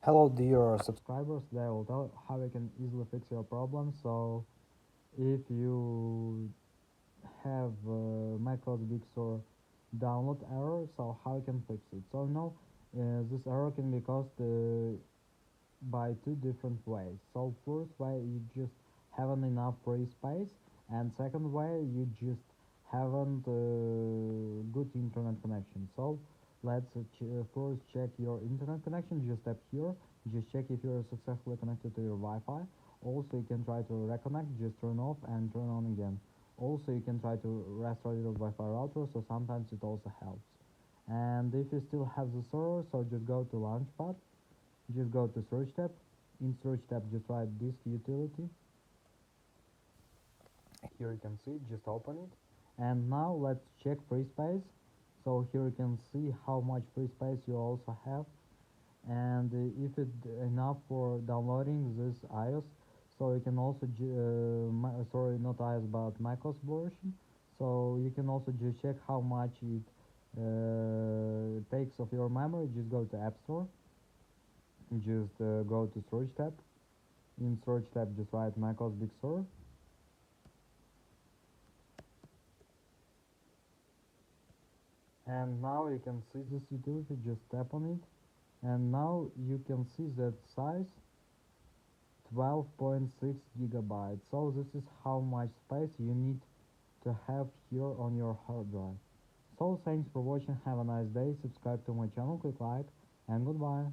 Hello dear subscribers, today I will tell how you can easily fix your problem. So if you have macOS Big Sur download error, so how you can fix it? So now this error can be caused by two different ways. So first way, you just haven't enough free space, and second way, you just haven't good internet connection. So let's first check your internet connection. Just tap here, just check if you're successfully connected to your Wi-Fi. Also you can try to reconnect, just turn off and turn on again. Also you can try to restart your Wi-Fi router, so sometimes it also helps. And if you still have the server, so just go to launchpad, just go to search tab. In search tab, just write disk utility. Here you can see, just open it. And now let's check free space. So here you can see how much free space you also have, and if it's enough for downloading this iOS. So you can also sorry, not iOS but macOS version. So you can also just check how much it takes of your memory. Just go to App Store, just go to search tab. In search tab, just write macOS Big Sur, and now you can see this utility. Just tap on it, and now you can see that size 12.6 gigabytes. So this is how much space you need to have here on your hard drive. So thanks for watching, have a nice day, subscribe to my channel, click like, and goodbye.